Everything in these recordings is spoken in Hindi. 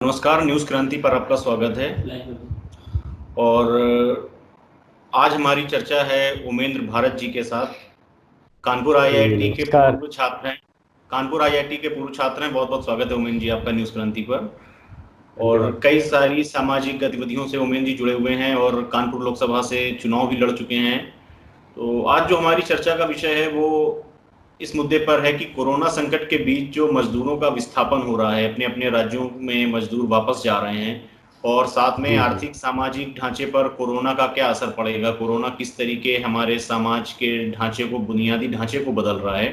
नमस्कार, न्यूज़ क्रांति पर आपका स्वागत है। और आज हमारी चर्चा है उमेंद्र भारत जी के साथ। कानपुर जी आईआईटी के नमस्कार। पूर्व छात्र हैं। कानपुर आईआईटी के पूर्व छात्र हैं। बहुत बहुत स्वागत है उमेंद्र जी आपका न्यूज़ क्रांति पर। और धन्यवाद। कई सारी सामाजिक गतिविधियों से उमेंद्र जी जुड़े हुए हैं और कानपुर लोकसभा से चुनाव भी लड़ चुके हैं। तो आज जो हमारी चर्चा का विषय है वो इस मुद्दे पर है कि कोरोना संकट के बीच जो मजदूरों का विस्थापन हो रहा है, अपने अपने राज्यों में मजदूर वापस जा रहे हैं, और साथ में जी जी। आर्थिक सामाजिक ढांचे पर कोरोना का क्या असर पड़ेगा, कोरोना किस तरीके हमारे समाज के ढांचे को, बुनियादी ढांचे को बदल रहा है।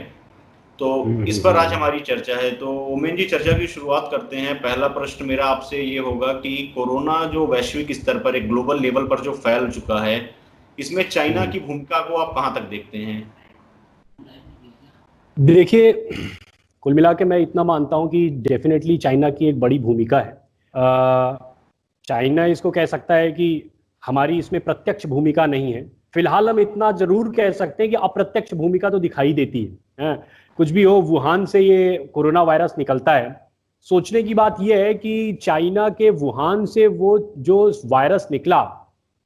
तो इस पर आज हमारी चर्चा है। तो उमेन जी, चर्चा की शुरुआत करते हैं। पहला प्रश्न मेरा आपसे ये होगा कि कोरोना जो वैश्विक स्तर पर, एक ग्लोबल लेवल पर जो फैल चुका है, इसमें चाइना की भूमिका को आप कहां तक देखते हैं? देखिए, कुल मिला के मैं इतना मानता हूं कि डेफिनेटली चाइना की एक बड़ी भूमिका है। चाइना इसको कह सकता है कि हमारी इसमें प्रत्यक्ष भूमिका नहीं है। फिलहाल हम इतना जरूर कह सकते हैं कि अप्रत्यक्ष भूमिका तो दिखाई देती है। कुछ भी हो, वुहान से ये कोरोना वायरस निकलता है। सोचने की बात यह है कि चाइना के वुहान से वो जो वायरस निकला,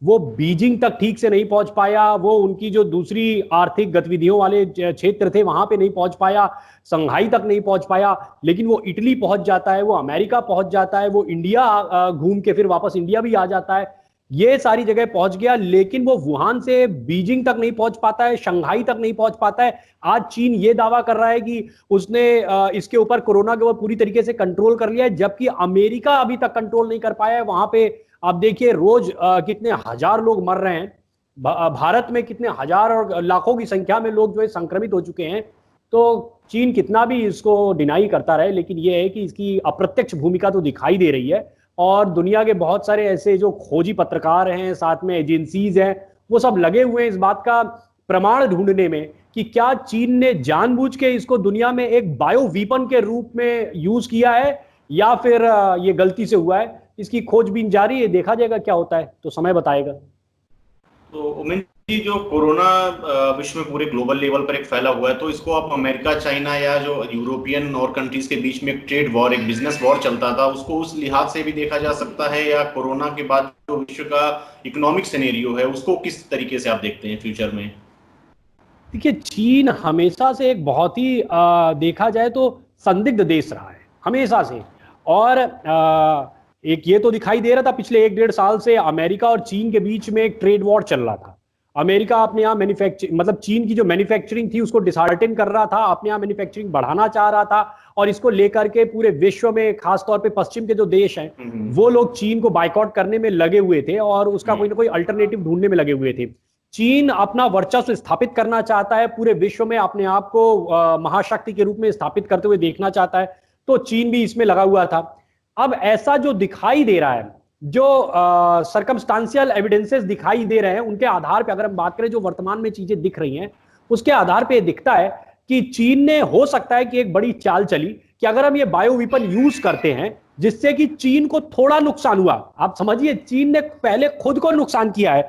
वो बीजिंग तक ठीक से नहीं पहुंच पाया। वो उनकी जो दूसरी आर्थिक गतिविधियों वाले क्षेत्र थे वहां पे नहीं पहुंच पाया, संघाई तक नहीं पहुंच पाया। लेकिन वो इटली पहुंच जाता है, वो अमेरिका पहुंच जाता है, वो इंडिया घूम के फिर वापस इंडिया भी आ जाता है। ये सारी जगह पहुंच गया, लेकिन वो वुहान से बीजिंग तक नहीं पहुंच पाता है, शंघाई तक नहीं पहुंच पाता है। आज चीन ये दावा कर रहा है कि उसने इसके ऊपर, कोरोना के ऊपर पूरी तरीके से कंट्रोल कर लिया है, जबकि अमेरिका अभी तक कंट्रोल नहीं कर पाया है। वहां पे आप देखिए, रोज कितने हजार लोग मर रहे हैं। भारत में कितने हजार और लाखों की संख्या में लोग जो है संक्रमित हो चुके हैं। तो चीन कितना भी इसको डिनाई करता रहे, लेकिन यह है कि इसकी अप्रत्यक्ष भूमिका तो दिखाई दे रही है। और दुनिया के बहुत सारे ऐसे जो खोजी पत्रकार हैं, साथ में एजेंसीज हैं, वो सब लगे हुए हैं इस बात का प्रमाण ढूंढने में कि क्या चीन ने जानबूझ के इसको दुनिया में एक बायो वीपन के रूप में यूज किया है, या फिर ये गलती से हुआ है। इसकी खोजबीन जारी है, देखा जाएगा क्या होता है, तो समय बताएगा। तो उमेन जी, जो कोरोना विश्व में पूरे ग्लोबल लेवल पर एक फैला हुआ है, तो इसको आप अमेरिका, चाइना या जो यूरोपियन और कंट्रीज के बीच में एक ट्रेड वॉर, एक बिजनेस वॉर चलता था, उसको उस लिहाज से भी देखा जा सकता है, या कोरोना के बाद जो विश्व का इकोनॉमिक सिनेरियो है उसको किस तरीके से आप देखते हैं फ्यूचर में? देखिए, चीन हमेशा से एक बहुत ही देखा जाए तो संदिग्ध देश रहा है, हमेशा से। और एक ये तो दिखाई दे रहा था पिछले 1 डेढ़ साल से अमेरिका और चीन के बीच में एक ट्रेड वॉर चल रहा था। अमेरिका अपने यहाँ मैन्युफैक्चरिंग, मतलब चीन की जो मैन्युफैक्चरिंग थी उसको डिसहार्टन कर रहा था, अपने यहाँ मैन्युफैक्चरिंग बढ़ाना चाह रहा था। और इसको लेकर के पूरे विश्व में, खासतौर पे पश्चिम के जो देश हैं, वो लोग चीन को बाइकआउट करने में लगे हुए थे और उसका कोई ना कोई अल्टरनेटिव ढूंढने में लगे हुए थे। चीन अपना वर्चस्व स्थापित करना चाहता है पूरे विश्व में, अपने आप को महाशक्ति के रूप में स्थापित करते हुए देखना चाहता है। तो चीन भी इसमें लगा हुआ था। अब ऐसा जो दिखाई दे रहा है, जो सरकमस्टांशियल एविडेंसेस दिखाई दे रहे हैं, उनके आधार पर अगर हम बात करें, जो वर्तमान में चीजें दिख रही हैं, उसके आधार पर दिखता है कि चीन ने, हो सकता है कि एक बड़ी चाल चली कि अगर हम ये बायो वेपन यूज करते हैं, जिससे कि चीन को थोड़ा नुकसान हुआ। आप समझिए, चीन ने पहले खुद को नुकसान किया है,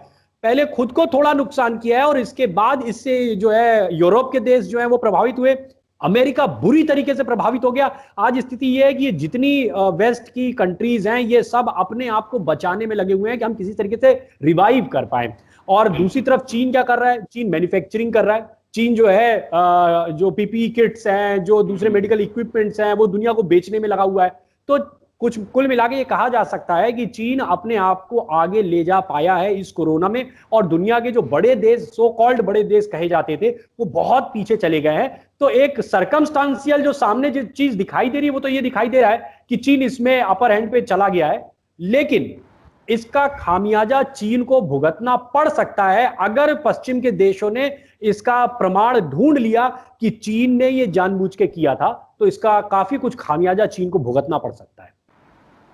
पहले खुद को थोड़ा नुकसान किया है, और इसके बाद इससे जो है यूरोप के देश जो है वो प्रभावित हुए। अमेरिका बुरी तरीके से प्रभावित हो गया। आज स्थिति यह है कि ये जितनी वेस्ट की कंट्रीज हैं, ये सब अपने आप को बचाने में लगे हुए हैं कि हम किसी तरीके से रिवाइव कर पाए। और दूसरी तरफ चीन क्या कर रहा है? चीन मैन्युफैक्चरिंग कर रहा है। चीन जो है जो पीपीई किट्स हैं, जो दूसरे मेडिकल इक्विपमेंट्स हैं, वो दुनिया को बेचने में लगा हुआ है। तो कुछ कुल मिला के ये कहा जा सकता है कि चीन अपने आप को आगे ले जा पाया है इस कोरोना में, और दुनिया के जो बड़े देश, सो कॉल्ड बड़े देश कहे जाते थे, वो बहुत पीछे चले गए हैं। तो एक सरकमस्टांशियल जो सामने जो चीज दिखाई दे रही है, वो तो ये दिखाई दे रहा है कि चीन इसमें अपर हैंड पे चला गया है। लेकिन इसका खामियाजा चीन को भुगतना पड़ सकता है अगर पश्चिम के देशों ने इसका प्रमाण ढूंढ लिया कि चीन ने ये जानबूझ के किया था। तो इसका काफी कुछ खामियाजा चीन को भुगतना पड़ सकता है।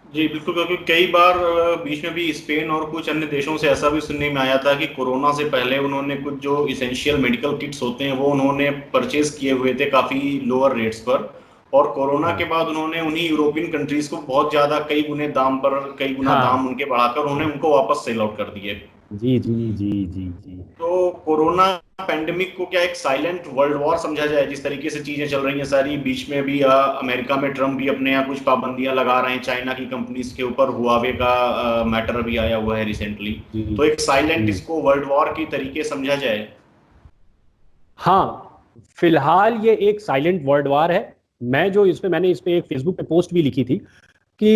जी बिल्कुल, क्योंकि कई बार बीच में भी स्पेन और कुछ अन्य देशों से ऐसा भी सुनने में आया था कि कोरोना से पहले उन्होंने कुछ जो इसेंशियल मेडिकल किट्स होते हैं वो उन्होंने परचेज किए हुए थे काफ़ी लोअर रेट्स पर, और कोरोना के हाँ बाद उन्होंने उन्हीं यूरोपियन कंट्रीज को बहुत ज़्यादा, कई गुना हाँ दाम उनके बढ़ाकर उन्होंने उनको वापस सेल आउट कर दिए। जी जी जी जी जी। तो कोरोना पैंडेमिक को क्या एक साइलेंट वर्ल्ड वॉर समझा जाए? जिस तरीके से चीजें चल रही हैं सारी, बीच में भी अमेरिका में ट्रम्प भी अपने यहाँ कुछ पाबंदियां लगा रहे हैं चाइना की कंपनीज के ऊपर, हुआवे का मैटर भी आया हुआ है रिसेंटली। जी तो एक साइलेंट जी। इसको वर्ल्ड वॉर की तरीके समझा जाए? हाँ, फिलहाल ये एक साइलेंट वर्ल्ड वार है। मैंने इस पे एक फेसबुक पे पोस्ट भी लिखी थी कि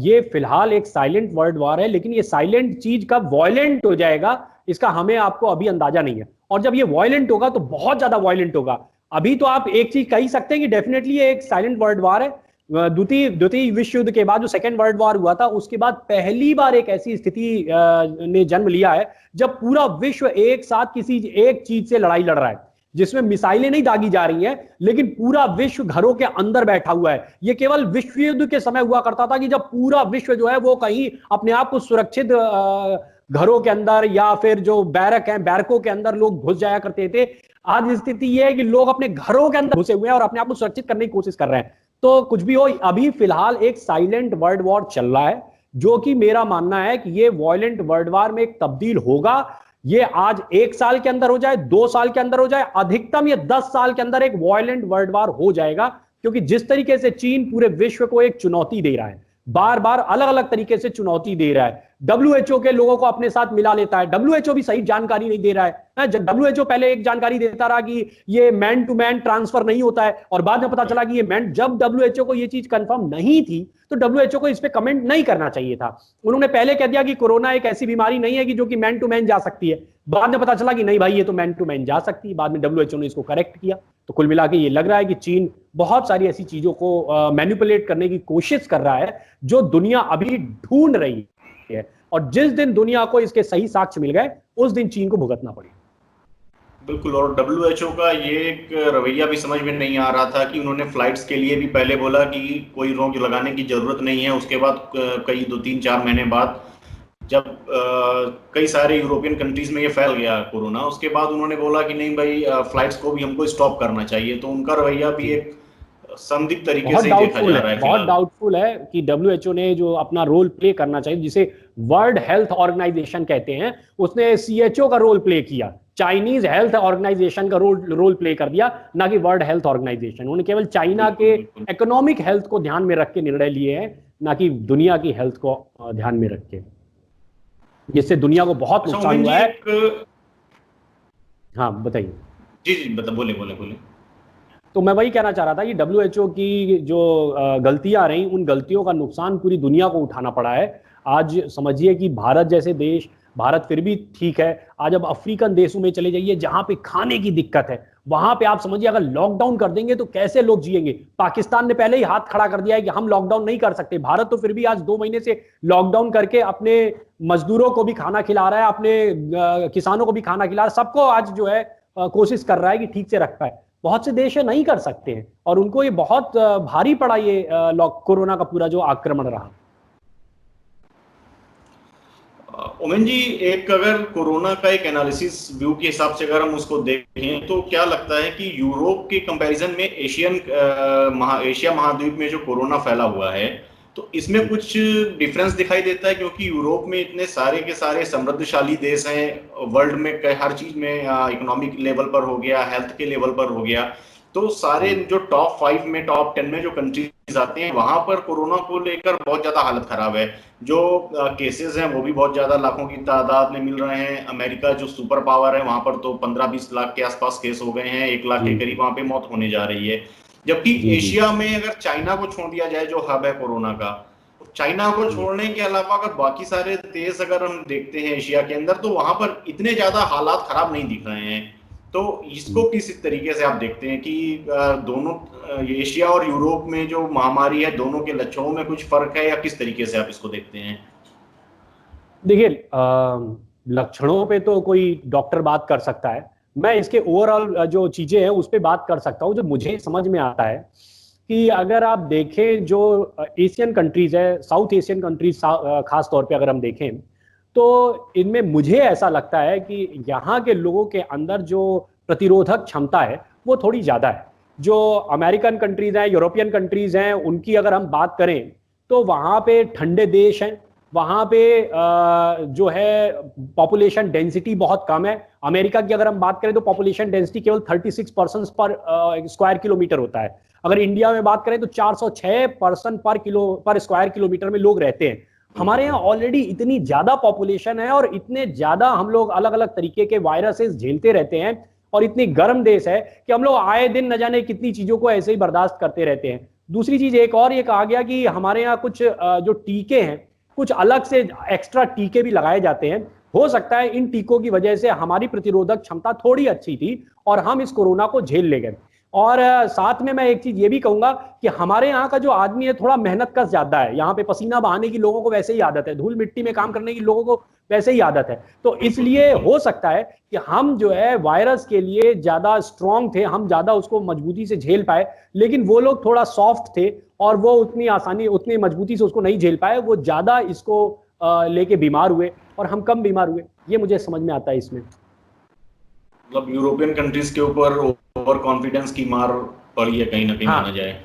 ये फिलहाल एक साइलेंट वर्ल्ड वार है, लेकिन ये साइलेंट चीज कब वॉयलेंट हो जाएगा इसका हमें आपको अभी अंदाजा नहीं है। और जब ये वॉयलेंट होगा तो बहुत ज्यादा वॉयलेंट होगा। अभी तो आप एक चीज कह ही सकते हैं कि डेफिनेटली ये एक साइलेंट वर्ल्ड वार है। द्वितीय द्वितीय विश्व युद्ध के बाद जो सेकेंड वर्ल्ड वॉर हुआ था, उसके बाद पहली बार एक ऐसी स्थिति ने जन्म लिया है जब पूरा विश्व एक साथ किसी एक चीज से लड़ाई लड़ रहा है, जिसमें मिसाइलें नहीं दागी जा रही हैं, लेकिन पूरा विश्व घरों के अंदर बैठा हुआ है। ये केवल विश्व युद्ध के समय हुआ करता था कि जब पूरा विश्व जो है वो कहीं अपने आप को सुरक्षित घरों के अंदर या फिर जो बैरक हैं बैरकों के अंदर लोग घुस जाया करते थे। आज स्थिति यह है कि लोग अपने घरों के अंदर घुसे हुए हैं और अपने आप को सुरक्षित करने की कोशिश कर रहे हैं। तो कुछ भी हो, अभी फिलहाल एक साइलेंट वर्ल्ड वॉर चल रहा है, जो कि मेरा मानना है कि ये वॉयलेंट वर्ल्ड वॉर में एक तब्दील होगा। ये आज 1 साल के अंदर हो जाए, 2 साल के अंदर हो जाए, अधिकतम ये 10 साल के अंदर एक वॉयलेंट वर्ल्ड वॉर हो जाएगा। क्योंकि जिस तरीके से चीन पूरे विश्व को एक चुनौती दे रहा है, बार बार अलग अलग तरीके से चुनौती दे रहा है, डब्ल्यूएचओ के लोगों को अपने साथ मिला लेता है, डब्ल्यूएचओ भी सही जानकारी नहीं दे रहा है। जब डब्ल्यूएचओ पहले एक जानकारी देता रहा कि ये मैन टू मैन ट्रांसफर नहीं होता है, और बाद में पता चला कि ये मैन, जब डब्ल्यूएचओ को ये चीज कंफर्म नहीं थी तो डब्ल्यूएचओ को इस पे कमेंट नहीं करना चाहिए था। उन्होंने पहले कह दिया कि कोरोना एक ऐसी बीमारी नहीं है कि जो कि मैन टू मैन जा सकती है। बाद में पता चला कि नहीं भाई, ये तो मैन टू मैन जा सकती है। बाद में डब्ल्यूएचओ ने इसको करेक्ट किया। तो कुल मिला के ये लग रहा है कि चीन बहुत सारी ऐसी चीजों को मैनिपुलेट करने की कोशिश कर रहा है जो दुनिया अभी ढूंढ रही है, और जिस दिन दुनिया को इसके सही साक्ष्य मिल गए उस दिन चीन को भुगतना पड़ेगा। बिल्कुल। और डब्ल्यूएचओ का ये एक रवैया भी समझ में नहीं आ रहा था कि उन्होंने फ्लाइट्स के लिए भी पहले बोला कि कोई रोक लगाने की जरूरत नहीं है, उसके बाद कई 2-3-4 महीने बाद जब कई सारे यूरोपियन कंट्रीज में ये फैल गया कोरोना, उसके बाद उन्होंने बोला कि नहीं भाई, फ्लाइट्स को भी हमको स्टॉप करना चाहिए। तो उनका रवैया भी एक संदिग्ध तरीके से ही देखा जा रहा है बहुत फिलहाल। डाउटफुल है कि डब्ल्यूएचओ ने जो अपना रोल प्ले करना चाहिए, जिसे वर्ल्ड हेल्थ ऑर्गेनाइजेशन कहते हैं, उसने सीएचओ का रोल प्ले किया, चाइनीज हेल्थ ऑर्गेनाइजेशन का रोल प्ले कर दिया, ना कि वर्ल्ड हेल्थ ऑर्गेनाइजेशन। उन्होंने केवल चाइना के इकोनॉमिक हेल्थ को ध्यान में रख के निर्णय लिए हैं, ना कि दुनिया की हेल्थ को ध्यान में रख के, जिससे दुनिया को बहुत नुकसान हुआ है। हाँ बताइए। जी जी, बता, बोले बोले बोले। तो मैं वही कहना चाह रहा था कि डब्ल्यूएचओ की जो गलतियां रही, उन गलतियों का नुकसान पूरी दुनिया को उठाना पड़ा है। आज समझिए कि भारत जैसे देश, भारत फिर भी ठीक है, आज अब अफ्रीकन देशों में चले जाइए जहां पे खाने की दिक्कत है, वहां पे आप समझिए अगर लॉकडाउन कर देंगे तो कैसे लोग जिएंगे। पाकिस्तान ने पहले ही हाथ खड़ा कर दिया है कि हम लॉकडाउन नहीं कर सकते। भारत तो फिर भी आज 2 महीने से लॉकडाउन करके अपने मजदूरों को भी खाना खिला रहा है, अपने किसानों को भी खाना खिला रहा है, सबको आज जो है कोशिश कर रहा है कि ठीक से रख पाए। बहुत से देश नहीं कर सकते हैं, और उनको ये बहुत भारी पड़ा, ये कोरोना का पूरा जो आक्रमण रहा। ओमेन जी, एक अगर कोरोना का एक एनालिसिस व्यू के हिसाब से अगर हम उसको देखें तो क्या लगता है कि यूरोप के कंपैरिजन में एशिया महाद्वीप में जो कोरोना फैला हुआ है, तो इसमें कुछ डिफरेंस दिखाई देता है? क्योंकि यूरोप में इतने सारे के सारे समृद्धशाली देश हैं, वर्ल्ड में हर चीज में, इकोनॉमिक लेवल पर हो गया, हेल्थ के लेवल पर हो गया, तो सारे जो टॉप 5 में, टॉप 10 में जो कंट्रीज आते हैं, वहां पर कोरोना को लेकर बहुत ज्यादा हालत खराब है। जो केसेस हैं वो भी बहुत ज्यादा लाखों की तादाद में मिल रहे हैं। अमेरिका जो सुपर पावर है, वहां पर तो 15-20 लाख के आसपास केस हो गए हैं, 1 लाख के करीब वहां पे मौत होने जा रही है। जबकि एशिया में अगर चाइना को छोड़ दिया जाए, जो हब है कोरोना का, चाइना को छोड़ने के अलावा अगर बाकी सारे देश अगर हम देखते हैं एशिया के अंदर, तो वहां पर इतने ज्यादा हालात खराब नहीं दिख रहे हैं। तो इसको किस तरीके से आप देखते हैं कि दोनों एशिया और यूरोप में जो महामारी है, दोनों के लक्षणों में कुछ फर्क है, या किस तरीके से आप इसको देखते हैं? देखिए, लक्षणों पे तो कोई डॉक्टर बात कर सकता है, मैं इसके ओवरऑल जो चीजें हैं उस पर बात कर सकता हूँ। जो मुझे समझ में आता है कि अगर आप देखें जो एशियन कंट्रीज है, साउथ एशियन कंट्रीज खास तौर पे अगर हम देखें, तो इनमें मुझे ऐसा लगता है कि यहाँ के लोगों के अंदर जो प्रतिरोधक क्षमता है वो थोड़ी ज़्यादा है। जो अमेरिकन कंट्रीज हैं, यूरोपियन कंट्रीज हैं, उनकी अगर हम बात करें तो वहाँ पे ठंडे देश हैं, वहां पे जो है पॉपुलेशन डेंसिटी बहुत कम है। अमेरिका की अगर हम बात करें तो पॉपुलेशन डेंसिटी केवल 36 पर्सन पर स्क्वायर किलोमीटर होता है। अगर इंडिया में बात करें तो 406 पर्सन पर स्क्वायर किलोमीटर में लोग रहते हैं। हमारे यहाँ ऑलरेडी इतनी ज्यादा पॉपुलेशन है और इतने ज्यादा हम लोग अलग अलग तरीके के वायरसेस झेलते रहते हैं और इतनी गर्म देश है कि हम लोग आए दिन न जाने कितनी चीजों को ऐसे ही बर्दाश्त करते रहते हैं। दूसरी चीज एक और ये कहा गया कि हमारे यहाँ कुछ जो टीके हैं, कुछ अलग से एक्स्ट्रा टीके भी लगाए जाते हैं। हो सकता है इन टीकों की वजह से हमारी प्रतिरोधक क्षमता थोड़ी अच्छी थी और हम इस कोरोना को झेल ले गए। और साथ में मैं एक चीज ये भी कहूंगा कि हमारे यहाँ का जो आदमी है थोड़ा मेहनत कश ज्यादा है। यहाँ पे पसीना बहाने की लोगों को वैसे ही आदत है, धूल मिट्टी में काम करने की लोगों को वैसे ही आदत है। तो इसलिए हो सकता है कि हम जो है वायरस के लिए ज्यादा स्ट्रांग थे, हम ज्यादा उसको मजबूती से झेल पाए, लेकिन वो लोग थोड़ा सॉफ्ट थे और वो उतनी आसानी उतनी मजबूती से उसको नहीं झेल पाए, वो ज्यादा इसको लेके बीमार हुए और हम कम बीमार हुए। ये मुझे समझ में आता है इसमें। मतलब यूरोपियन कंट्रीज के ऊपर ओवर कॉन्फिडेंस की मार पड़ी है कहीं ना कहीं, माना जाए।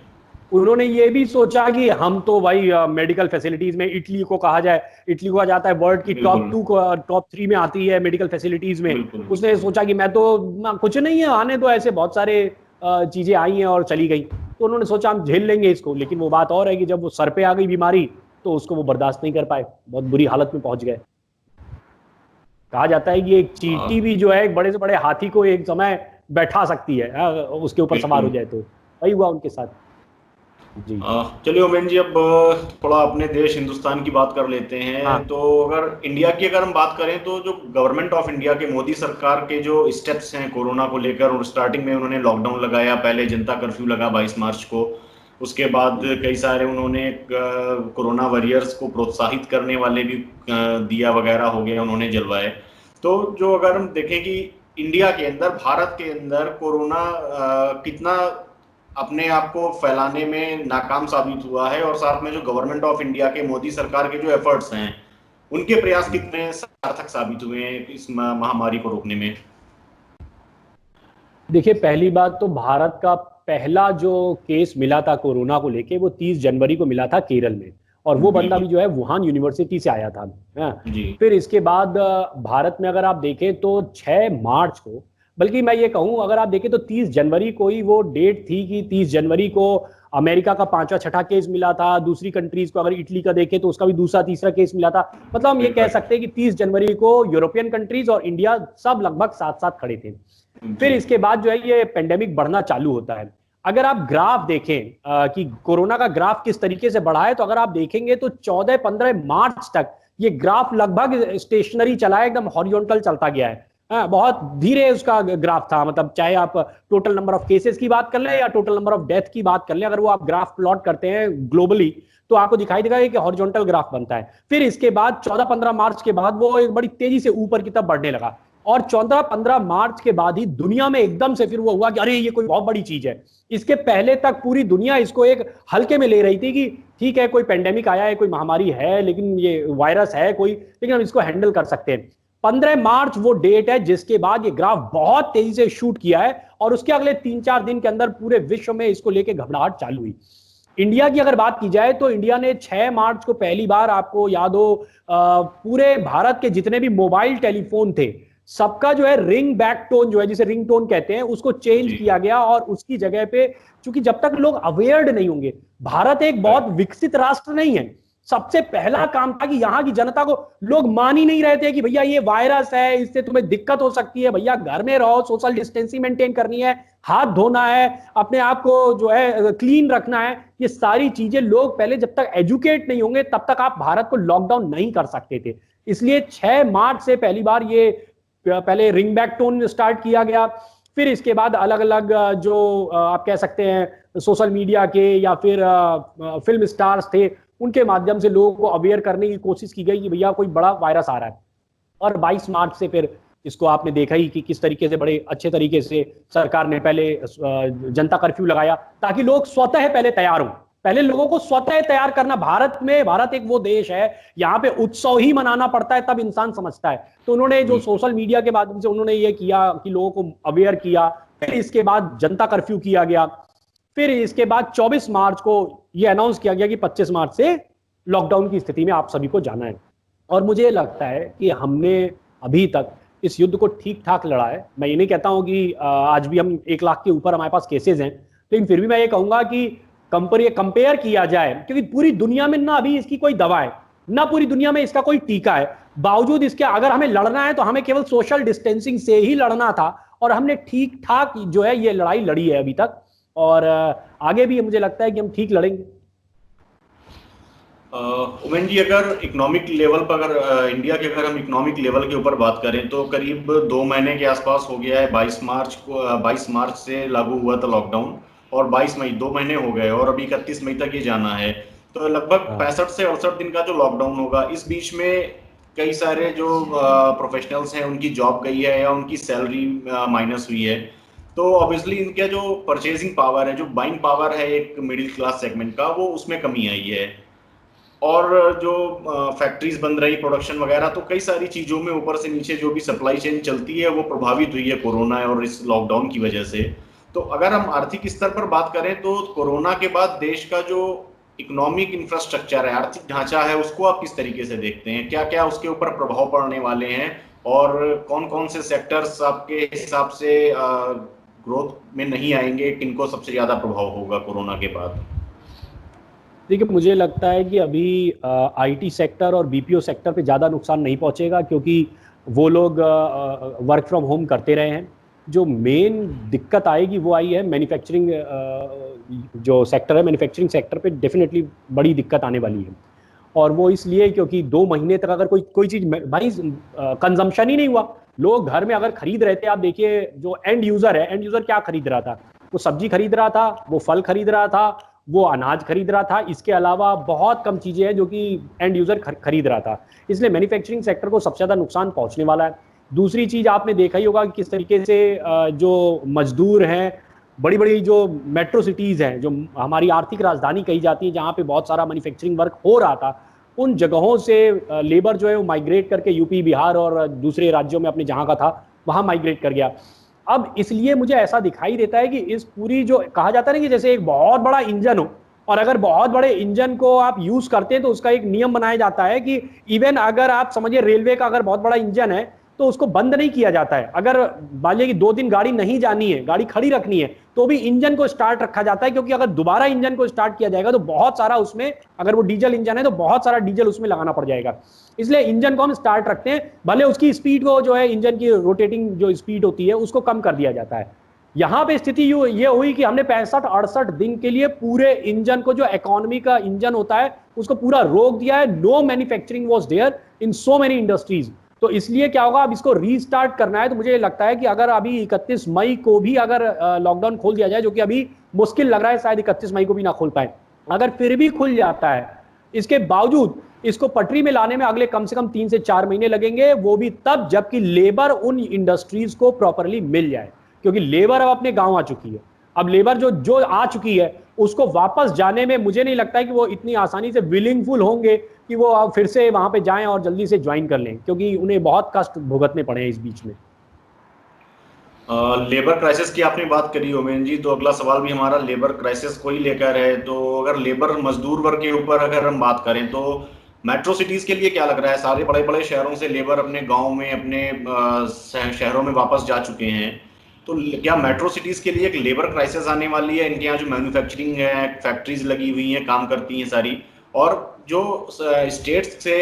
उन्होंने ये भी सोचा कि हम तो भाई मेडिकल फैसिलिटीज में इटली को कहा जाए, इटली को कहा जाता है वर्ल्ड की टॉप 2 टॉप 3 में आती है मेडिकल फैसिलिटीज में। उसने सोचा कि मैं तो कुछ नहीं है, आने तो ऐसे बहुत सारे चीजें आई हैं और चली गई, तो उन्होंने सोचा हम झेल लेंगे इसको। लेकिन वो बात और है कि जब वो सर पे आ गई बीमारी तो उसको वो बर्दाश्त नहीं कर पाए, बहुत बुरी हालत में पहुंच गए। कहा जाता है कि एक चींटी भी जो है एक बड़े से बड़े हाथी को एक समय बैठा सकती है, उसके ऊपर सवार हो जाए। तो वही हुआ उनके साथ। जी चलिए ओमेन जी, अब थोड़ा अपने देश हिंदुस्तान की बात कर लेते हैं। हाँ। तो अगर इंडिया की अगर हम बात करें तो जो गवर्नमेंट ऑफ इंडिया के मोदी सरकार के जो स्टेप्स हैं कोरोना को लेकर, और स्टार्टिंग में उन्होंने लॉकडाउन लगाया, पहले जनता कर्फ्यू लगा 22 मार्च को, उसके बाद कई सारे उन्होंने कोरोना वॉरियर्स को प्रोत्साहित करने वाले भी दिया वगैरह हो गए उन्होंने जलवाए। तो जो अगर हम देखें कि इंडिया के अंदर, भारत के अंदर कोरोना कितना अपने आप को फैलाने में नाकाम साबित हुआ है, और साथ में जो गवर्नमेंट ऑफ इंडिया के मोदी सरकार के जो एफर्ट्स हैं उनके प्रयास कितने सार्थक साबित हुए हैं इस महामारी को रोकने में? देखिए, पहली बात तो भारत का पहला जो केस मिला था कोरोना को लेके वो 30 जनवरी को मिला था केरल में, और वो बंदा भी जो है वुहान यूनिवर्सिटी से आया था। फिर इसके बाद भारत में अगर आप देखें तो 6 मार्च को, बल्कि मैं ये कहूं अगर आप देखें तो 30 जनवरी को ही वो डेट थी कि 30 जनवरी को अमेरिका का 5वां 6ठा केस मिला था। दूसरी कंट्रीज को अगर इटली का देखें तो उसका भी दूसरा तीसरा केस मिला था। मतलब हम ये कह सकते हैं कि 30 जनवरी को यूरोपियन कंट्रीज और इंडिया सब लगभग साथ साथ खड़े थे। फिर इसके बाद जो है ये पेंडेमिक बढ़ना चालू होता है। अगर आप ग्राफ देखें कि कोरोना का ग्राफ किस तरीके से बढ़ा है, तो अगर आप देखेंगे तो 14-15 मार्च तक ये ग्राफ लगभग स्टेशनरी चला है, एकदम हॉरिजॉन्टल चलता गया है। बहुत धीरे उसका ग्राफ था। मतलब चाहे आप टोटल नंबर ऑफ केसेस की बात कर लें या टोटल नंबर ऑफ डेथ की बात कर लें, अगर वो आप ग्राफ प्लॉट करते हैं ग्लोबली तो आपको दिखाई देगा कि हॉरिजॉन्टल ग्राफ बनता है। फिर इसके बाद 14-15 मार्च के बाद वो एक बड़ी तेजी से ऊपर की तरफ बढ़ने लगा, और 14-15 मार्च के बाद ही दुनिया में एकदम से फिर वो हुआ कि अरे ये कोई बहुत बड़ी चीज है। इसके पहले तक पूरी दुनिया इसको एक हल्के में ले रही थी कि ठीक है, कोई पेंडेमिक आया है, कोई महामारी है, लेकिन ये वायरस है कोई, लेकिन हम इसको हैंडल कर सकते हैं। 15 मार्च वो डेट है जिसके बाद ये ग्राफ बहुत तेजी से शूट किया है, और उसके अगले 3-4 दिन के अंदर पूरे विश्व में इसको लेके घबराहट चालू हुई। इंडिया की अगर बात की जाए तो इंडिया ने 6 मार्च को पहली बार, आपको याद हो, पूरे भारत के जितने भी मोबाइल टेलीफोन थे सबका जो है रिंग बैक टोन, जो है जिसे रिंग टोन कहते हैं, उसको चेंज किया गया। और उसकी जगह पे, चूंकि जब तक लोग अवेयर्ड नहीं होंगे, भारत एक बहुत विकसित राष्ट्र नहीं है, सबसे पहला काम था कि यहाँ की जनता को, लोग मान ही नहीं रहे थे कि भैया ये वायरस है, इससे तुम्हें दिक्कत हो सकती है, भैया घर में रहो, सोशल डिस्टेंसिंग मेंटेन करनी है, हाथ धोना है, अपने आप को जो है क्लीन रखना है। ये सारी चीजें लोग पहले जब तक एजुकेट नहीं होंगे तब तक आप भारत को लॉकडाउन नहीं कर सकते थे। इसलिए 6 मार्च से पहली बार ये पहले रिंग बैक टोन स्टार्ट किया गया। फिर इसके बाद अलग अलग जो आप कह सकते हैं सोशल मीडिया के या फिर फिल्म स्टार्स थे, उनके माध्यम से लोगों को अवेयर करने की कोशिश की गई कि भैया कोई बड़ा वायरस आ रहा है। और 22 मार्च से फिर इसको आपने देखा ही कि किस तरीके से बड़े अच्छे तरीके से सरकार ने पहले जनता कर्फ्यू लगाया ताकि लोग स्वतः पहले तैयार हों। पहले लोगों को स्वतः तैयार करना, भारत एक वो देश है यहाँ पे उत्सव ही मनाना पड़ता है तब इंसान समझता है। तो उन्होंने जो सोशल मीडिया के माध्यम से उन्होंने ये किया कि लोगों को अवेयर किया। फिर इसके बाद जनता कर्फ्यू किया गया। फिर इसके बाद 24 मार्च को ये अनाउंस किया गया कि 25 मार्च से लॉकडाउन की स्थिति में आप सभी को जाना है। और मुझे लगता है कि हमने अभी तक इस युद्ध को ठीक ठाक लड़ा है। मैं ये नहीं कहता हूँ कि आज भी हम 1 लाख के ऊपर हमारे पास केसेस हैं, लेकिन फिर भी मैं ये कहूँगा कि कंपेयर किया जाए, क्योंकि पूरी दुनिया में ना अभी इसकी कोई दवा है, ना पूरी दुनिया में इसका कोई टीका है। बावजूद इसके अगर हमें लड़ना है तो हमें केवल सोशल डिस्टेंसिंग से ही लड़ना था, और हमने ठीक ठाक जो है ये लड़ाई लड़ी है अभी तक, और आगे भी मुझे लगता है कि हम ठीक लड़ेंगे। उमेन जी, अगर इकोनॉमिक लेवल पर इंडिया के अगर हम इकोनॉमिक लेवल के ऊपर बात करें तो करीब 2 महीने के आसपास हो गया है। 22 मार्च से लागू हुआ था लॉकडाउन, और 22 मई 2 महीने हो गए, और अभी 31 मई तक ये जाना है। तो लगभग 65 से 68 दिन का जो लॉकडाउन होगा, इस बीच में कई सारे जो प्रोफेशनल्स हैं उनकी जॉब गई है या उनकी सैलरी माइनस हुई है। तो ऑब्वियसली इनका जो परचेजिंग पावर है, जो बाइंग पावर है एक मिडिल क्लास सेगमेंट का, वो उसमें कमी आई है। और जो फैक्ट्रीज बंद रही, प्रोडक्शन वगैरह, तो कई सारी चीज़ों में ऊपर से नीचे जो भी सप्लाई चेन चलती है वो प्रभावित हुई है कोरोना और इस लॉकडाउन की वजह से। तो अगर हम आर्थिक स्तर पर बात करें तो कोरोना के बाद देश का जो इकोनॉमिक इंफ्रास्ट्रक्चर है, आर्थिक ढांचा है, उसको आप किस तरीके से देखते हैं? क्या क्या उसके ऊपर प्रभाव पड़ने वाले हैं, और कौन कौन से सेक्टर्स आपके हिसाब से ग्रोथ में नहीं आएंगे, किनको सबसे ज़्यादा प्रभाव होगा कोरोना के बाद? देखिए, मुझे लगता है कि अभी आईटी सेक्टर और बीपीओ सेक्टर पे ज़्यादा नुकसान नहीं पहुंचेगा, क्योंकि वो लोग वर्क फ्रॉम होम करते रहे हैं। जो मेन दिक्कत आएगी वो आई है मैन्युफैक्चरिंग, जो सेक्टर है, मैन्युफैक्चरिंग सेक्टर पे डेफिनेटली बड़ी दिक्कत आने वाली है। और वो इसलिए क्योंकि 2 महीने तक अगर कोई चीज़ भाई कंजम्पशन ही नहीं हुआ, लोग घर में अगर खरीद रहे थे, आप देखिए जो एंड यूज़र क्या खरीद रहा था? वो सब्जी खरीद रहा था, वो फल खरीद रहा था, वो अनाज खरीद रहा था। इसके अलावा बहुत कम चीज़ें हैं जो कि एंड यूज़र खरीद रहा था। इसलिए मैन्युफैक्चरिंग सेक्टर को सबसे ज़्यादा नुकसान पहुंचने वाला है। दूसरी चीज़ आपने देखा ही होगा कि किस तरीके से जो मजदूर हैं, बड़ी बड़ी जो मेट्रो सिटीज़ हैं, जो हमारी आर्थिक राजधानी कही जाती है, जहाँ पे बहुत सारा मैन्युफैक्चरिंग वर्क हो रहा था, उन जगहों से लेबर जो है वो माइग्रेट करके यूपी, बिहार और दूसरे राज्यों में अपने जहाँ का था वहाँ माइग्रेट कर गया। अब इसलिए मुझे ऐसा दिखाई देता है कि इस पूरी जो कहा जाता है ना कि जैसे एक बहुत बड़ा इंजन हो, और अगर बहुत बड़े इंजन को आप यूज करते हैं तो उसका एक नियम बनाया जाता है कि इवन अगर आप समझिए रेलवे का अगर बहुत बड़ा इंजन है तो उसको बंद नहीं किया जाता है। अगर मान लीजिए कि 2 दिन गाड़ी नहीं जानी है, गाड़ी खड़ी रखनी है, तो भी इंजन को स्टार्ट रखा जाता है, क्योंकि अगर दोबारा इंजन को स्टार्ट किया जाएगा तो बहुत सारा उसमें, अगर वो डीजल इंजन है तो बहुत सारा डीजल उसमें लगाना पड़ जाएगा। इसलिए इंजन को हम स्टार्ट रखते हैं, भले उसकी स्पीड को जो है, इंजन की रोटेटिंग जो स्पीड होती है उसको कम कर दिया जाता है। यहां पे स्थिति ये हुई कि हमने 65-68 दिन के लिए पूरे इंजन को, जो इकोनॉमी का इंजन होता है, उसको पूरा रोक दिया है। No manufacturing was there in so many industries. तो इसलिए क्या होगा, अब इसको रीस्टार्ट करना है। तो मुझे लगता है कि अगर अभी 31 मई को भी अगर लॉकडाउन खोल दिया जाए, जो कि अभी मुश्किल लग रहा है, शायद 31 मई को भी ना खोल पाए, अगर फिर भी खुल जाता है, इसके बावजूद इसको पटरी में लाने में अगले कम से कम 3 से 4 महीने लगेंगे। वो भी तब जबकि लेबर उन इंडस्ट्रीज को प्रॉपरली मिल जाए, क्योंकि लेबर अब अपने गांव आ चुकी है। अब लेबर जो आ चुकी है उसको वापस जाने में मुझे नहीं लगता है कि वो इतनी आसानी से विलिंगफुल होंगे कि वो अब फिर से वहां पे जाएं और जल्दी से ज्वाइन कर लें, क्योंकि उन्हें बहुत कष्ट भुगतने पड़े हैं इस बीच में। लेबर क्राइसिस की आपने बात करी ओमेन जी, तो अगला सवाल भी हमारा लेबर क्राइसिस को ही लेकर है। तो अगर लेबर मजदूर वर्ग के ऊपर अगर हम बात करें तो मेट्रो सिटीज के लिए क्या लग रहा है? सारे बड़े बड़े शहरों से लेबर अपने गांव में, अपने शहरों में वापस जा चुके हैं। तो क्या मेट्रो सिटीज के लिए एक लेबर क्राइसिस आने वाली है? इनके यहाँ जो मैन्युफैक्चरिंग है, फैक्ट्रीज लगी हुई हैं, काम करती हैं सारी, और जो स्टेट्स से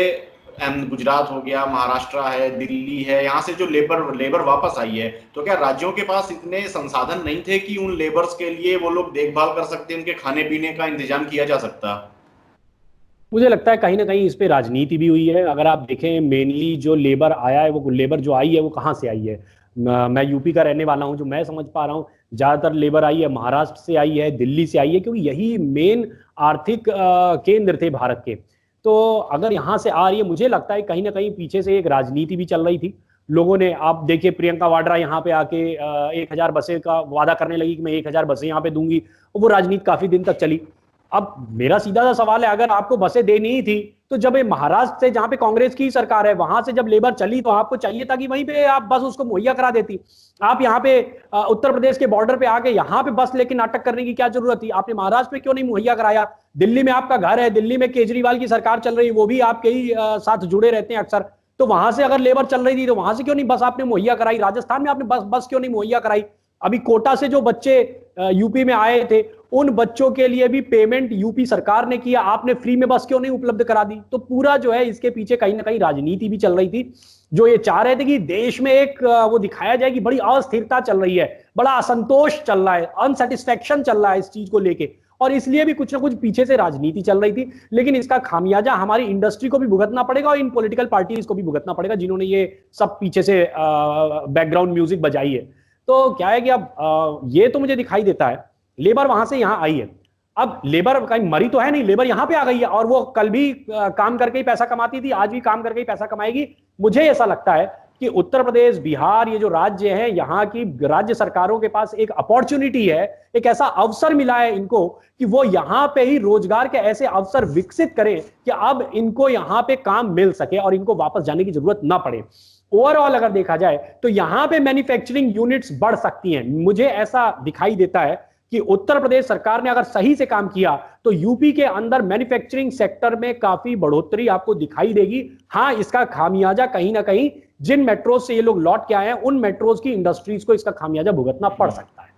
गुजरात हो गया, महाराष्ट्र है, दिल्ली है, यहाँ से जो लेबर वापस आई है, तो क्या राज्यों के पास इतने संसाधन नहीं थे कि उन लेबर्स के लिए वो लोग देखभाल कर सकते, उनके खाने पीने का इंतजाम किया जा सकता? मुझे लगता है कहीं ना कहीं इस पे राजनीति भी हुई है। अगर आप देखें, मेनली जो लेबर आया है, वो लेबर जो आई है वो कहाँ से आई है? मैं यूपी का रहने वाला हूँ, जो मैं समझ पा रहा हूँ, ज़्यादातर लेबर आई है महाराष्ट्र से आई है, दिल्ली से आई है, क्योंकि यही मेन आर्थिक केंद्र थे भारत के। तो अगर यहाँ से आ रही है, मुझे लगता है कहीं ना कहीं पीछे से एक राजनीति भी चल रही थी। लोगों ने, आप देखिए प्रियंका वाड्रा यहाँ पे आके 1000 बसें का वादा करने लगी कि मैं 1000 बसें यहाँ पे दूंगी, और वो राजनीति काफी दिन तक चली। अब मेरा सीधा सा सवाल है, अगर आपको बसें देनी ही थी तो जब ये महाराष्ट्र से, जहां पे कांग्रेस की सरकार है, वहां से जब लेबर चली तो आपको चाहिए था कि वहीं पे आप बस उसको मुहैया करा देती। आप यहाँ पे उत्तर प्रदेश के बॉर्डर पे आके यहाँ पे बस लेके नाटक करने की क्या जरूरत थी? आपने महाराष्ट्र में क्यों नहीं मुहैया कराया? दिल्ली में आपका घर है, दिल्ली में केजरीवाल की सरकार चल रही है, वो भी आपके ही साथ जुड़े रहते हैं अक्सर। तो वहां से अगर लेबर चल रही थी तो वहां से क्यों नहीं बस आपने मुहैया कराई? राजस्थान में आपने बस क्यों नहीं मुहैया कराई? अभी कोटा से जो बच्चे यूपी में आए थे, उन बच्चों के लिए भी पेमेंट यूपी सरकार ने किया, आपने फ्री में बस क्यों नहीं उपलब्ध करा दी? तो पूरा जो है इसके पीछे कहीं ना कहीं राजनीति भी चल रही थी, जो ये चाह रहे थे कि देश में एक वो दिखाया जाए कि बड़ी अस्थिरता चल रही है, बड़ा असंतोष चल रहा है, अनसेटिस्फैक्शन चल रहा है इस चीज को लेके, और इसलिए भी कुछ ना कुछ पीछे से राजनीति चल रही थी। लेकिन इसका खामियाजा हमारी इंडस्ट्री को भी भुगतना पड़ेगा और इन पॉलिटिकल पार्टीज को भी भुगतना पड़ेगा, जिन्होंने ये सब पीछे से बैकग्राउंड म्यूजिक बजाई है। तो क्या है कि अब ये तो मुझे दिखाई देता है, लेबर वहां से यहां आई है, अब लेबर कहीं मरी तो है नहीं, लेबर यहां पे आ गई है, और वो कल भी काम करके ही पैसा कमाती थी, आज भी काम करके ही पैसा कमाएगी। मुझे ऐसा लगता है कि उत्तर प्रदेश, बिहार, ये जो राज्य हैं, यहाँ की राज्य सरकारों के पास एक अपॉर्चुनिटी है, एक ऐसा अवसर मिला है इनको कि वो यहाँ पे ही रोजगार के ऐसे अवसर विकसित करें कि अब इनको यहाँ पे काम मिल सके और इनको वापस जाने की जरूरत ना पड़े। ओवरऑल अगर देखा जाए तो यहां पे मैन्युफैक्चरिंग यूनिट्स बढ़ सकती हैं। मुझे ऐसा दिखाई देता है कि उत्तर प्रदेश सरकार ने अगर सही से काम किया तो यूपी के अंदर मैन्युफैक्चरिंग सेक्टर में काफी बढ़ोतरी आपको दिखाई देगी। हाँ, इसका खामियाजा कहीं ना कहीं जिन मेट्रोज से ये लोग लौट के आए हैं, उन मेट्रोज की इंडस्ट्रीज को इसका खामियाजा भुगतना पड़ सकता है।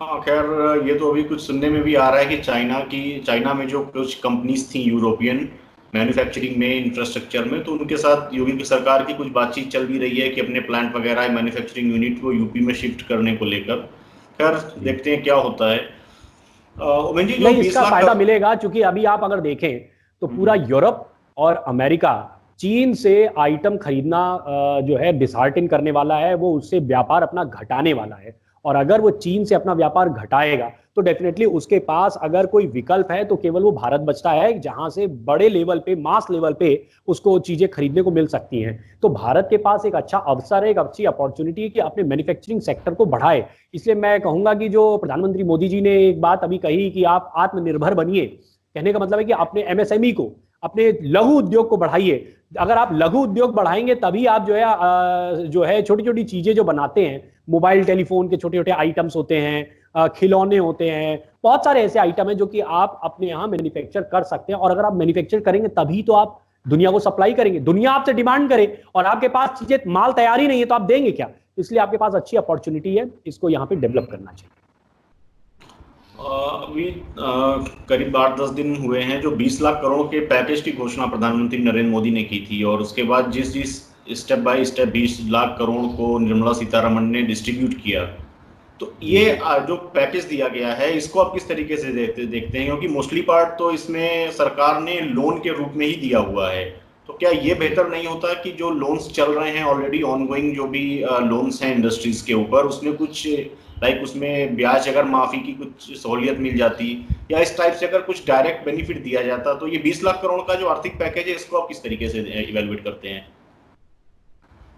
हाँ, खैर ये तो अभी कुछ सुनने में भी आ रहा है कि चाइना में जो कुछ कंपनीज थी यूरोपियन मैन्युफैक्चरिंग में, इंफ्रास्ट्रक्चर में, तो उनके साथ योगी की सरकार की कुछ बातचीत चल भी रही है कि अपने प्लांट वगैरह मैन्युफैक्चरिंग यूनिट को यूपी में शिफ्ट करने को लेकर। खैर देखते हैं क्या होता है। उमेश जी, नहीं, इसका फायदा मिलेगा, क्योंकि अभी आप अगर देखें तो पूरा यूरोप और अमेरिका चीन से आइटम खरीदना जो है डिसहार्टन करने वाला है, वो उससे व्यापार अपना घटाने वाला है। और अगर वो चीन से अपना व्यापार घटाएगा तो डेफिनेटली उसके पास अगर कोई विकल्प है तो केवल वो भारत बचता है, जहां से बड़े लेवल पे, मास लेवल पे उसको चीजें खरीदने को मिल सकती हैं। तो भारत के पास एक अच्छा अवसर है, एक अच्छी अपॉर्चुनिटी है कि अपने मैन्युफैक्चरिंग सेक्टर को बढ़ाए। इसलिए मैं कहूंगा कि जो प्रधानमंत्री मोदी जी ने एक बात अभी कही कि आप आत्मनिर्भर बनिए, कहने का मतलब है कि अपने एमएसएमई को, अपने लघु उद्योग को बढ़ाइए। अगर आप लघु उद्योग बढ़ाएंगे तभी आप जो है छोटी छोटी चीजें जो बनाते हैं, मोबाइल टेलीफोन के छोटे छोटे आइटम्स होते हैं, खिलौने होते हैं, बहुत सारे ऐसे आइटम हैं जो कि आप अपने यहाँ मैन्युफैक्चर कर सकते हैं। और अगर आप मैन्युफैक्चर करेंगे तभी तो आप दुनिया को सप्लाई करेंगे, दुनिया आपसे डिमांड करे, और आपके पास चीजें, माल तैयार ही नहीं है तो आप देंगे क्या? इसलिए आपके पास अच्छी अपॉर्चुनिटी है, इसको यहाँ पे डेवलप करना चाहिए। अभी करीब 8-10 दिन हुए हैं जो 20 लाख करोड़ के पैकेज की घोषणा प्रधानमंत्री नरेंद्र मोदी ने की थी, और उसके बाद जिस step by step 20 lakh crore को निर्मला सीतारमण ने डिस्ट्रीब्यूट किया, तो ये जो पैकेज दिया गया है इसको आप किस तरीके से देखते हैं? क्योंकि मोस्टली पार्ट तो इसमें सरकार ने लोन के रूप में ही दिया हुआ है, तो क्या ये बेहतर नहीं होता कि जो लोन्स चल रहे हैं ऑलरेडी ऑनगोइंग, जो भी लोन्स हैं इंडस्ट्रीज के ऊपर, उसमें कुछ उसमें ब्याज अगर माफी की कुछ सहूलियत मिल जाती, या इस टाइप से अगर कुछ डायरेक्ट बेनिफिट दिया जाता, तो ये 20 लाख करोड़ का जो आर्थिक पैकेज है इसको आप किस तरीके से इवेलुएट करते हैं?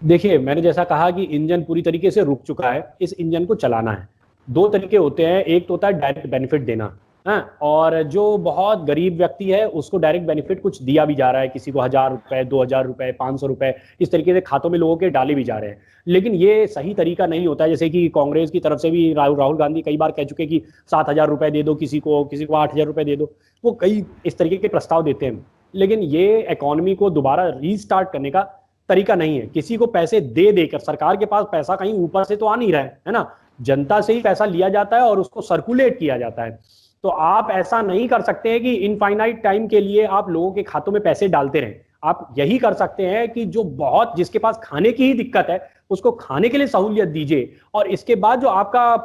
देखिए, मैंने जैसा कहा कि इंजन पूरी तरीके से रुक चुका है, इस इंजन को चलाना है। दो तरीके होते हैं, एक तो होता है डायरेक्ट बेनिफिट देना, हाँ, और जो बहुत गरीब व्यक्ति है उसको डायरेक्ट बेनिफिट कुछ दिया भी जा रहा है, किसी को 1000 रुपए, 2000 रुपए, 500 रुपए, इस तरीके से खातों में लोगों के डाले भी जा रहे हैं। लेकिन ये सही तरीका नहीं होता है। जैसे कि कांग्रेस की तरफ से भी राहुल गांधी कई बार कह चुके कि 7000 रुपए दे दो किसी को 8000 रुपए दे दो, वो कई इस तरीके के प्रस्ताव देते हैं। लेकिन ये इकोनॉमी को दोबारा रीस्टार्ट करने का तरीका नहीं है। किसी को पैसे दे देकर, सरकार के पास पैसा कहीं ऊपर से तो आ नहीं रहा है ना, जनता से ही पैसा लिया जाता है और उसको सर्कुलेट किया जाता है। तो आप ऐसा नहीं कर सकते हैं कि इनफाइनाइट टाइम के लिए आप लोगों के खातों में पैसे डालते रहें। आप यही कर सकते हैं कि जो बहुत, जिसके पास खाने की ही दिक्कत है उसको खाने के लिए सहूलियत दीजिए, और इसके बाद जो आपका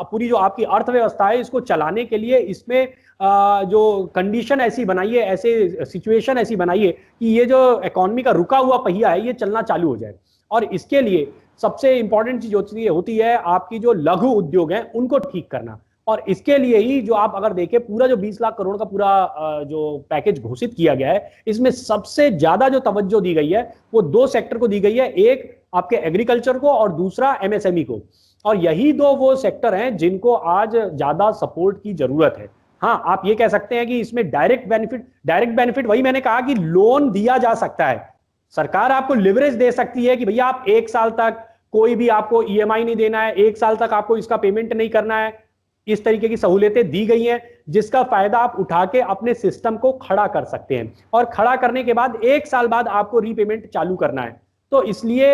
पूरी जो आपकी अर्थव्यवस्था है इसको चलाने के लिए इसमें जो कंडीशन ऐसी बनाइए, ऐसे सिचुएशन ऐसी बनाइए कि ये जो इकोनॉमी का रुका हुआ पहिया है ये चलना चालू हो जाए। और इसके लिए सबसे इंपॉर्टेंट चीज होती है आपकी जो लघु उद्योग है उनको ठीक करना। और इसके लिए ही जो आप अगर देखें, पूरा जो 20 लाख करोड़ का पूरा जो पैकेज घोषित किया गया है, इसमें सबसे ज्यादा जो तवज्जो दी गई है वो दो सेक्टर को दी गई है, एक आपके एग्रीकल्चर को और दूसरा एमएसएमई को। और यही दो वो सेक्टर हैं जिनको आज ज्यादा सपोर्ट की जरूरत है। हाँ, आप ये कह सकते हैं कि इसमें डायरेक्ट बेनिफिट वही मैंने कहा कि लोन दिया जा सकता है। सरकार आपको लिवरेज दे सकती है कि भैया आप 1 साल तक कोई भी आपको ईएमआई नहीं देना है, 1 साल तक आपको इसका पेमेंट नहीं करना है। इस तरीके की सहूलियतें दी गई हैं जिसका फायदा आप उठा के अपने सिस्टम को खड़ा कर सकते हैं, और खड़ा करने के बाद 1 साल बाद आपको रीपेमेंट चालू करना है। तो इसलिए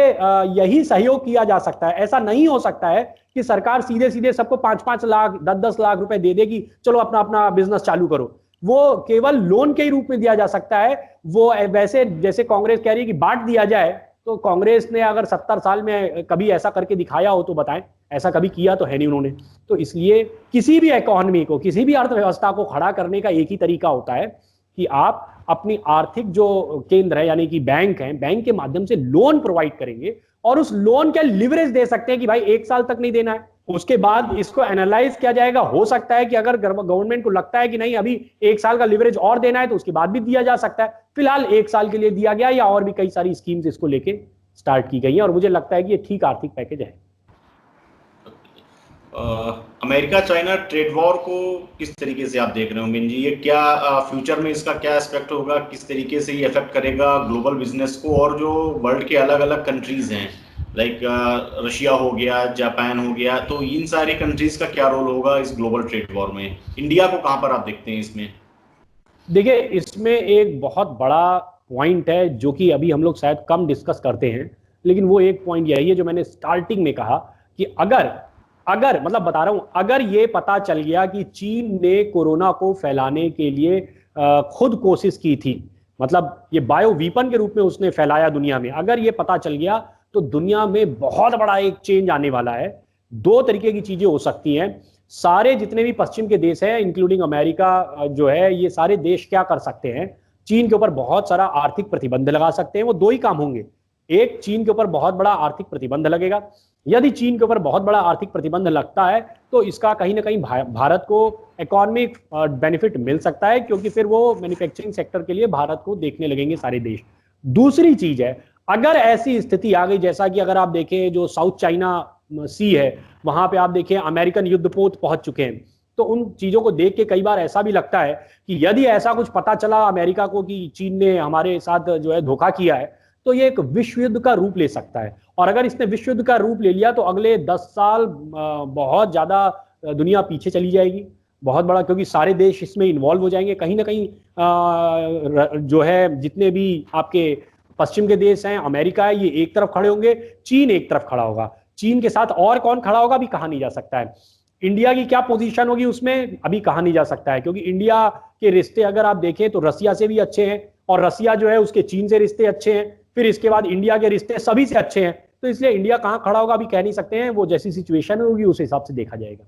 यही सहयोग किया जा सकता है। ऐसा नहीं हो सकता है कि सरकार सीधे सीधे सबको 5-5 लाख 10-10 लाख रुपए दे देगी, चलो अपना अपना बिजनेस चालू करो। वो केवल लोन के ही रूप में दिया जा सकता है। वो वैसे जैसे कांग्रेस कह रही है कि बांट दिया जाए, तो कांग्रेस ने अगर 70 साल में कभी ऐसा करके दिखाया हो तो बताएं। ऐसा कभी किया तो है नहीं उन्होंने। तो इसलिए किसी भी इकोनॉमी को, किसी भी अर्थव्यवस्था को खड़ा करने का एक ही तरीका होता है कि आप अपनी आर्थिक जो केंद्र है यानी कि बैंक है, बैंक के माध्यम से लोन प्रोवाइड करेंगे, और उस लोन का लिवरेज दे सकते हैं कि भाई 1 साल तक नहीं देना है। उसके बाद इसको एनालाइज किया जाएगा। हो सकता है कि अगर गवर्नमेंट को लगता है कि नहीं अभी 1 साल का लिवरेज और देना है तो उसके बाद भी दिया जा सकता है। फिलहाल 1 साल के लिए दिया गया, या और भी कई सारी स्कीम्स इसको लेके स्टार्ट की गई हैं, और मुझे लगता है कि ये ठीक आर्थिक पैकेज है। अमेरिका चाइना ट्रेड वॉर को किस तरीके से आप देख रहे हो मीन जी? ये क्या फ्यूचर में इसका क्या एस्पेक्ट होगा, किस तरीके से ये अफेक्ट करेगा ग्लोबल बिजनेस को, और जो वर्ल्ड के अलग अलग कंट्रीज हैं लाइक रशिया हो गया, जापान हो गया, तो इन सारी कंट्रीज का क्या रोल होगा इस ग्लोबल ट्रेड वॉर में? इंडिया को कहां पर आप देखते हैं इसमें? देखिए, इसमें एक बहुत बड़ा पॉइंट है जो कि अभी हम लोग शायद कम डिस्कस करते हैं, लेकिन वो एक पॉइंट यही है जो मैंने स्टार्टिंग में कहा कि अगर अगर मतलब बता रहा हूं, अगर ये पता चल गया कि चीन ने कोरोना को फैलाने के लिए खुद कोशिश की थी, मतलब ये बायो वीपन के रूप में उसने फैलाया दुनिया में, अगर ये पता चल गया तो दुनिया में बहुत बड़ा एक चेंज आने वाला है। दो तरीके की चीजें हो सकती हैं। सारे जितने भी पश्चिम के देश हैं इंक्लूडिंग अमेरिका जो है, ये सारे देश क्या कर सकते हैं, चीन के ऊपर बहुत सारा आर्थिक प्रतिबंध लगा सकते हैं। वो दो ही काम होंगे। एक, चीन के ऊपर बहुत बड़ा आर्थिक प्रतिबंध लगेगा। यदि चीन के ऊपर बहुत बड़ा आर्थिक प्रतिबंध लगता है तो इसका कहीं ना कहीं भारत को इकोनॉमिक बेनिफिट मिल सकता है, क्योंकि फिर वो मैन्युफैक्चरिंग सेक्टर के लिए भारत को देखने लगेंगे सारे देश। दूसरी चीज है, अगर ऐसी स्थिति आ गई जैसा कि अगर आप देखें जो साउथ चाइना सी है, वहां पे आप देखें अमेरिकन युद्धपोत पहुंच चुके हैं, तो उन चीजों को देख के कई बार ऐसा भी लगता है कि यदि ऐसा कुछ पता चला अमेरिका को कि चीन ने हमारे साथ जो है धोखा किया है, तो ये एक विश्व युद्ध का रूप ले सकता है। और अगर इसने विश्व युद्ध का रूप ले लिया तो अगले 10 साल बहुत ज्यादा दुनिया पीछे चली जाएगी, बहुत बड़ा, क्योंकि सारे देश इसमें इन्वॉल्व हो जाएंगे। कहीं ना कहीं जो है जितने भी आपके पश्चिम के देश हैं, अमेरिका है, ये एक तरफ खड़े होंगे, चीन एक तरफ खड़ा होगा। चीन के साथ और कौन खड़ा होगा अभी कहा नहीं जा सकता है। इंडिया की क्या पोजीशन होगी उसमें अभी कहा नहीं जा सकता है, क्योंकि इंडिया के रिश्ते अगर आप देखें तो रसिया से भी अच्छे हैं, और रसिया जो है उसके चीन से रिश्ते अच्छे हैं, फिर इसके बाद इंडिया के रिश्ते सभी से अच्छे हैं। तो इसलिए इंडिया कहां खड़ा होगा अभी कह नहीं सकते हैं। वो जैसी सिचुएशन होगी उस हिसाब से देखा जाएगा।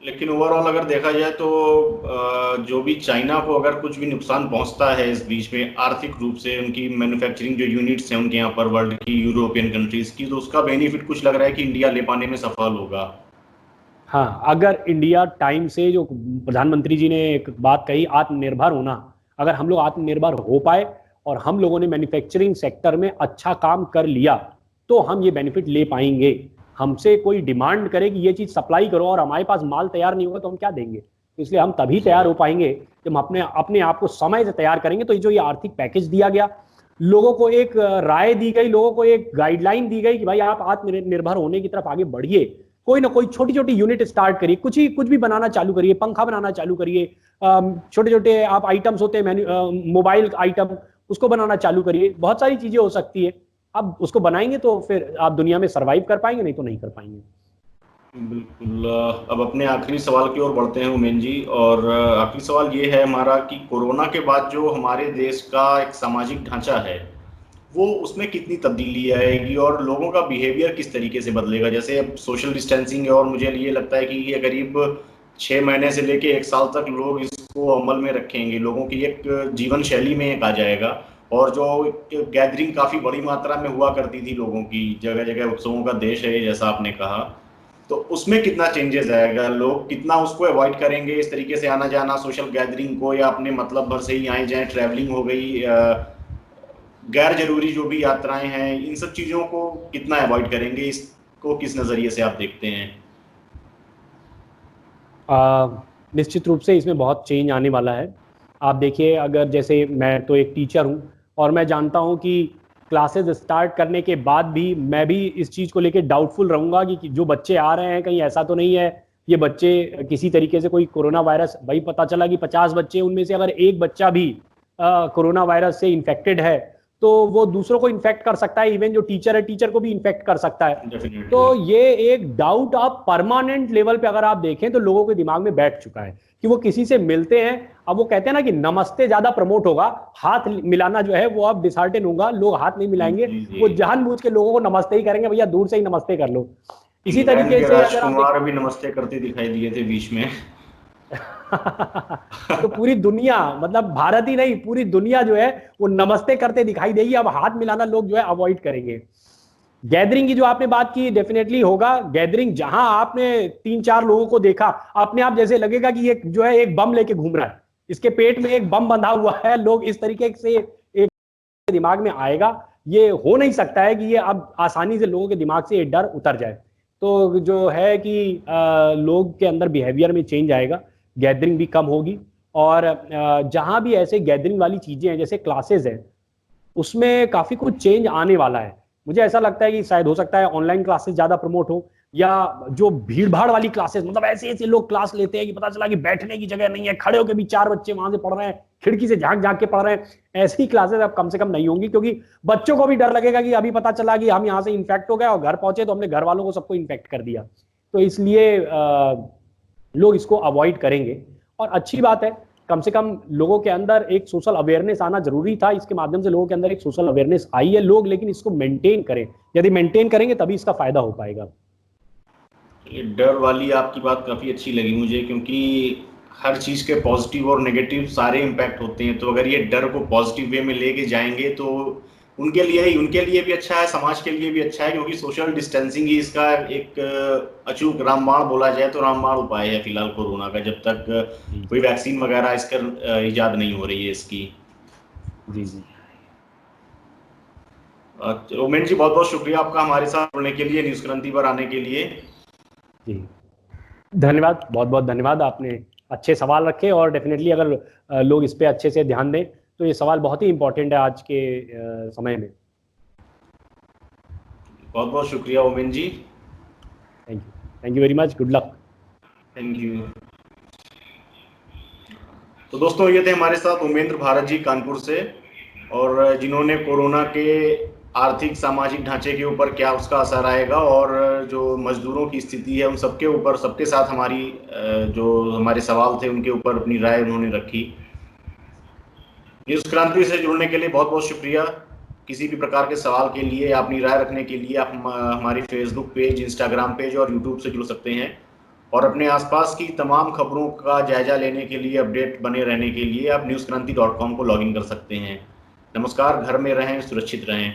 लेकिन ओवरऑल अगर देखा जाए तो जो भी चाइना को अगर कुछ भी नुकसान पहुंचता है इस बीच में आर्थिक रूप से, उनकी मैन्युफैक्चरिंग जो यूनिट्स हैं उनके यहाँ पर वर्ल्ड की, यूरोपियन कंट्रीज की, तो उसका बेनिफिट कुछ लग रहा है कि इंडिया ले पाने में सफल होगा। हाँ, अगर इंडिया टाइम से, जो प्रधानमंत्री जी ने एक बात कही आत्मनिर्भर होना, अगर हम लोग आत्मनिर्भर हो पाए और हम लोगों ने मैन्युफैक्चरिंग सेक्टर में अच्छा काम कर लिया तो हम ये बेनिफिट ले पाएंगे। हमसे कोई डिमांड करे कि ये चीज सप्लाई करो और हमारे पास माल तैयार नहीं होगा तो हम क्या देंगे। इसलिए हम तभी तैयार हो पाएंगे जब हम अपने अपने आप को समय से तैयार करेंगे। तो जो ये आर्थिक पैकेज दिया गया, लोगों को एक राय दी गई, लोगों को एक गाइडलाइन दी गई कि भाई आप आत्मनिर्भर होने की तरफ आगे बढ़िए, कोई ना कोई छोटी छोटी यूनिट स्टार्ट करिए, कुछ भी बनाना चालू करिए, पंखा बनाना चालू करिए, छोटे छोटे आप आइटम्स होते हैं मोबाइल आइटम, उसको बनाना चालू करिए। बहुत सारी चीजें हो सकती है। अब उसको बनाएंगे तो फिर आप दुनिया में सरवाइव कर पाएंगे, नहीं तो नहीं कर पाएंगे। बिल्कुल। अब अपने आखिरी सवाल की ओर बढ़ते हैं उमेन जी, और आखिरी सवाल ये है हमारा कि कोरोना के बाद जो हमारे देश का एक सामाजिक ढांचा है वो उसमें कितनी तब्दीली आएगी और लोगों का बिहेवियर किस तरीके से बदलेगा? जैसे अब सोशल डिस्टेंसिंग है और मुझे ये लगता है कि ये करीब 6 महीने से लेके 1 साल तक लोग इसको अमल में रखेंगे, लोगों की एक जीवन शैली में एक आ जाएगा। और जो गैदरिंग काफ़ी बड़ी मात्रा में हुआ करती थी लोगों की, जगह जगह उत्सवों का देश है जैसा आपने कहा, तो उसमें कितना चेंजेस आएगा? लोग कितना उसको अवॉइड करेंगे इस तरीके से आना जाना सोशल गैदरिंग को, या अपने मतलब भर से ही आए जाएं, ट्रैवलिंग हो गई, गैर जरूरी जो भी यात्राएं हैं, इन सब चीज़ों को कितना अवॉइड करेंगे? इसको किस नज़रिए से आप देखते हैं? निश्चित रूप से इसमें बहुत चेंज आने वाला है। आप देखिए, अगर जैसे मैं तो एक टीचर हूँ और मैं जानता हूँ कि क्लासेस स्टार्ट करने के बाद भी मैं भी इस चीज़ को लेकर डाउटफुल रहूँगा कि जो बच्चे आ रहे हैं कहीं ऐसा तो नहीं है ये बच्चे किसी तरीके से कोई कोरोना वायरस, भाई पता चला कि 50 बच्चे, उनमें से अगर एक बच्चा भी कोरोना वायरस से इन्फेक्टेड है तो वो दूसरों को इन्फेक्ट कर सकता है, इवन जो टीचर है टीचर को भी इन्फेक्ट कर सकता है। तो ये एक डाउट आप परमानेंट लेवल पे अगर आप देखें तो लोगों के दिमाग में बैठ चुका है कि वो किसी से मिलते हैं, अब वो कहते हैं ना कि नमस्ते ज्यादा प्रमोट होगा, हाथ मिलाना जो है वो अब डिसहार्टेन होगा, लोग हाथ नहीं मिलाएंगे, वो जानबूझ के लोगों को नमस्ते ही करेंगे, भैया दूर से ही नमस्ते कर लो। इसी तरीके से राजकुमार भी नमस्ते करते दिखाई दिए थे बीच में। तो पूरी दुनिया, मतलब भारत ही नहीं पूरी दुनिया जो है वो नमस्ते करते दिखाई देगी, अब हाथ मिलाना लोग जो है अवॉइड करेंगे। गैदरिंग की जो आपने बात की, डेफिनेटली होगा गैदरिंग, जहां आपने 3-4 लोगों को देखा अपने आप जैसे लगेगा कि ये जो है एक बम लेके घूम रहा है, इसके पेट में एक बम बंधा हुआ है, लोग इस तरीके से एक दिमाग में आएगा। ये हो नहीं सकता है कि ये अब आसानी से लोगों के दिमाग से ये डर उतर जाए। तो जो है कि लोग के अंदर बिहेवियर में चेंज आएगा, गैदरिंग भी कम होगी, और जहां भी ऐसे गैदरिंग वाली चीजें हैं जैसे क्लासेस है उसमें काफी कुछ चेंज आने वाला है। मुझे ऐसा लगता है कि शायद हो सकता है ऑनलाइन क्लासेस ज्यादा प्रमोट हो, या जो भीड़ भाड़ वाली क्लासेस, मतलब ऐसे ऐसे लोग क्लास लेते हैं कि पता चला कि बैठने की जगह नहीं है, खड़े होकर भी 4 बच्चे वहां से पढ़ रहे हैं, खिड़की से झांक झांक के पढ़ रहे हैं, ऐसी क्लासेस अब कम से कम नहीं होंगी, क्योंकि बच्चों को भी डर लगेगा कि अभी पता चला कि हम यहाँ से इन्फेक्ट हो गए और घर पहुंचे तो हमने घर वालों को सबको इन्फेक्ट कर दिया। तो इसलिए लोग इसको अवॉइड करेंगे। और अच्छी बात है, कम से कम लोगों के अंदर एक सोशल अवेयरनेस आना जरूरी था, इसके माध्यम से लोगों के अंदर एक सोशल अवेयरनेस आई है, लोग लेकिन इसको मेंटेन करें, यदि मेंटेन करेंगे तभी इसका फायदा हो पाएगा। ये डर वाली आपकी बात काफ़ी अच्छी लगी मुझे, क्योंकि हर चीज़ के पॉजिटिव और नेगेटिव सारे इम्पैक्ट होते हैं, तो अगर ये डर को पॉजिटिव वे में लेके जाएंगे तो उनके लिए भी अच्छा है, समाज के लिए भी अच्छा है, क्योंकि सोशल डिस्टेंसिंग ही इसका एक अचूक रामबाण बोला जाए तो रामबाण उपाय है फिलहाल कोरोना का, जब तक कोई वैक्सीन वगैरह इसका इजाद नहीं हो रही है इसकी। जी जी ओमेन जी, बहुत बहुत शुक्रिया आपका हमारे साथ जुड़ने के लिए, न्यूज़ क्रांति पर आने के लिए। जी धन्यवाद, बहुत बहुत धन्यवाद, आपने अच्छे सवाल रखे, और डेफिनेटली अगर लोग इस पे अच्छे से ध्यान दें तो ये सवाल बहुत ही इंपॉर्टेंट है आज के समय में। बहुत बहुत शुक्रिया ओमेन जी, thank you very much, good luck. Thank you. तो दोस्तों, ये थे हमारे साथ उमेंद्र भारत जी कानपुर से, और जिन्होंने कोरोना के आर्थिक सामाजिक ढांचे के ऊपर क्या उसका असर आएगा और जो मजदूरों की स्थिति है उन सबके ऊपर, सबके साथ हमारी जो हमारे सवाल थे उनके ऊपर अपनी राय उन्होंने रखी। न्यूज़ क्रांति से जुड़ने के लिए बहुत बहुत शुक्रिया। किसी भी प्रकार के सवाल के लिए, अपनी राय रखने के लिए आप हमारी फेसबुक पेज, इंस्टाग्राम पेज और यूट्यूब से जुड़ सकते हैं, और अपने आसपास की तमाम खबरों का जायजा लेने के लिए, अपडेट बने रहने के लिए आप newskranti.com को लॉगिन कर सकते हैं। नमस्कार, घर में रहें, सुरक्षित रहें।